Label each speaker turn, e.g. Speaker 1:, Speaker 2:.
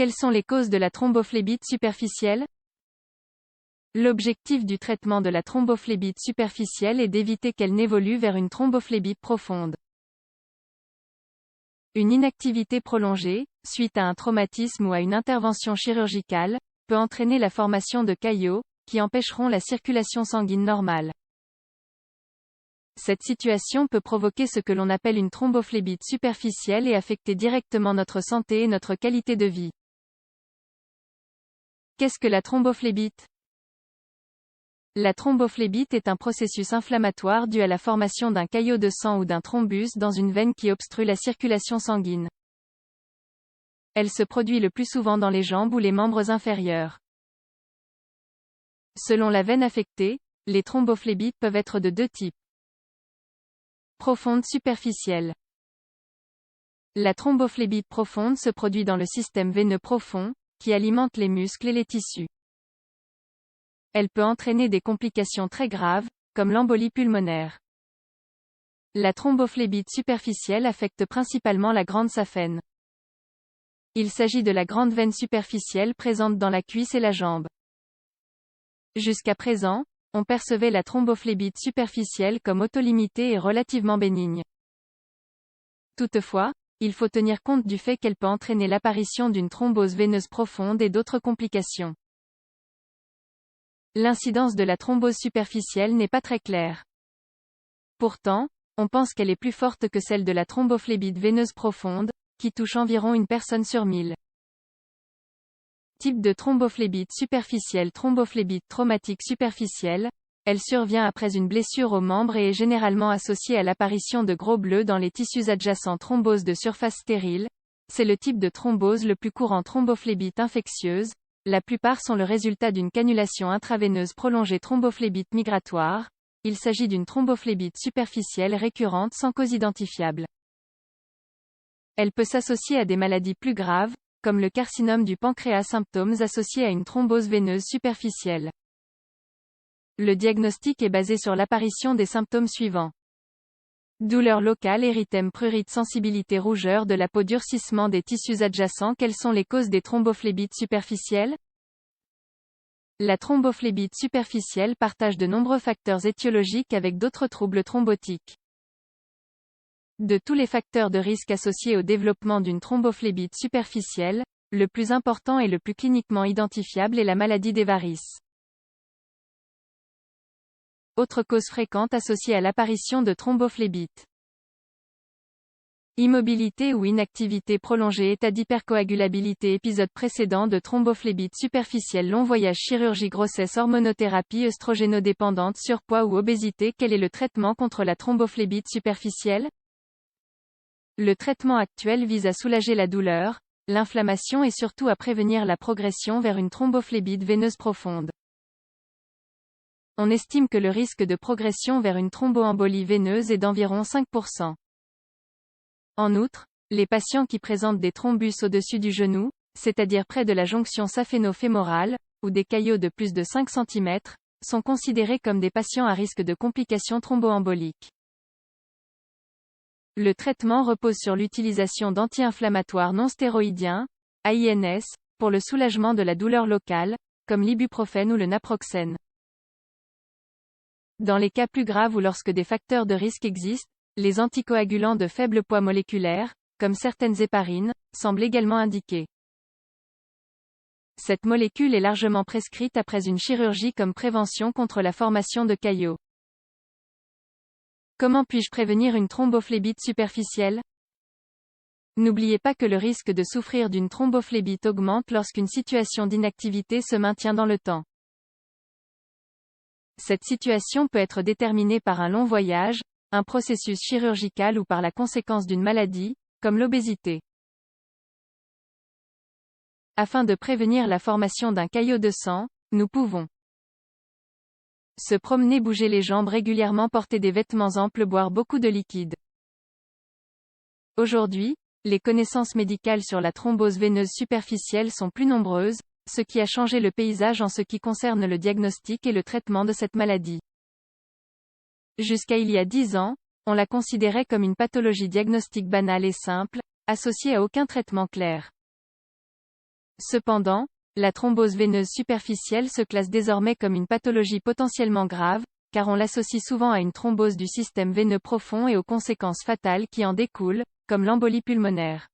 Speaker 1: Quelles sont les causes de la thrombophlébite superficielle? L'objectif du traitement de la thrombophlébite superficielle est d'éviter qu'elle n'évolue vers une thrombophlébite profonde. Une inactivité prolongée, suite à un traumatisme ou à une intervention chirurgicale, peut entraîner la formation de caillots, qui empêcheront la circulation sanguine normale. Cette situation peut provoquer ce que l'on appelle une thrombophlébite superficielle et affecter directement notre santé et notre qualité de vie. Qu'est-ce que la thrombophlébite? La thrombophlébite est un processus inflammatoire dû à la formation d'un caillot de sang ou d'un thrombus dans une veine qui obstrue la circulation sanguine. Elle se produit le plus souvent dans les jambes ou les membres inférieurs. Selon la veine affectée, les thrombophllébites peuvent être de deux types. Profonde superficielle. La thrombophlébite profonde se produit dans le système veineux profond, qui alimente les muscles et les tissus. Elle peut entraîner des complications très graves, comme l'embolie pulmonaire. La thrombophlébite superficielle affecte principalement la grande saphène. Il s'agit de la grande veine superficielle présente dans la cuisse et la jambe. Jusqu'à présent, on percevait la thrombophlébite superficielle comme autolimitée et relativement bénigne. Toutefois, il faut tenir compte du fait qu'elle peut entraîner l'apparition d'une thrombose veineuse profonde et d'autres complications. L'incidence de la thrombose superficielle n'est pas très claire. Pourtant, on pense qu'elle est plus forte que celle de la thrombophlébite veineuse profonde, qui touche environ une personne sur 1000. Type de thrombophlébite superficielle. Thrombophlébite traumatique superficielle, elle survient après une blessure au membre et est généralement associée à l'apparition de gros bleus dans les tissus adjacents. Thrombose de surface stérile, c'est le type de thrombose le plus courant. Thrombophlébite infectieuse, la plupart sont le résultat d'une cannulation intraveineuse prolongée. Thrombophlébite migratoire, il s'agit d'une thrombophlébite superficielle récurrente sans cause identifiable. Elle peut s'associer à des maladies plus graves, comme le carcinome du pancréas. Symptômes associés à une thrombose veineuse superficielle. Le diagnostic est basé sur l'apparition des symptômes suivants. Douleur locale, érythème, prurite, sensibilité, rougeur de la peau, durcissement des tissus adjacents. Quelles sont les causes des thrombophllébites superficielles? La thrombophlébite superficielle partage de nombreux facteurs étiologiques avec d'autres troubles thrombotiques. De tous les facteurs de risque associés au développement d'une thrombophlébite superficielle, le plus important et le plus cliniquement identifiable est la maladie des varices. Autre cause fréquente associée à l'apparition de thrombophlébite. Immobilité ou inactivité prolongée, état d'hypercoagulabilité, épisode précédent de thrombophlébite superficielle, long voyage, chirurgie, grossesse, hormonothérapie, œstrogénodépendante, surpoids ou obésité. Quel est le traitement contre la thrombophlébite superficielle? Le traitement actuel vise à soulager la douleur, l'inflammation et surtout à prévenir la progression vers une thrombophlébite veineuse profonde. On estime que le risque de progression vers une thromboembolie veineuse est d'environ 5%. En outre, les patients qui présentent des thrombus au-dessus du genou, c'est-à-dire près de la jonction saphéno-fémorale, ou des caillots de plus de 5 cm, sont considérés comme des patients à risque de complications thromboemboliques. Le traitement repose sur l'utilisation d'anti-inflammatoires non stéroïdiens, AINS, pour le soulagement de la douleur locale, comme l'ibuprofène ou le naproxène. Dans les cas plus graves ou lorsque des facteurs de risque existent, les anticoagulants de faible poids moléculaire, comme certaines héparines, semblent également indiqués. Cette molécule est largement prescrite après une chirurgie comme prévention contre la formation de caillots. Comment puis-je prévenir une thrombophlébite superficielle? N'oubliez pas que le risque de souffrir d'une thrombophlébite augmente lorsqu'une situation d'inactivité se maintient dans le temps. Cette situation peut être déterminée par un long voyage, un processus chirurgical ou par la conséquence d'une maladie, comme l'obésité. Afin de prévenir la formation d'un caillot de sang, nous pouvons se promener, bouger les jambes régulièrement, porter des vêtements amples, boire beaucoup de liquide. Aujourd'hui, les connaissances médicales sur la thrombose veineuse superficielle sont plus nombreuses, ce qui a changé le paysage en ce qui concerne le diagnostic et le traitement de cette maladie. Jusqu'à il y a 10 ans, on la considérait comme une pathologie diagnostique banale et simple, associée à aucun traitement clair. Cependant, la thrombose veineuse superficielle se classe désormais comme une pathologie potentiellement grave, car on l'associe souvent à une thrombose du système veineux profond et aux conséquences fatales qui en découlent, comme l'embolie pulmonaire.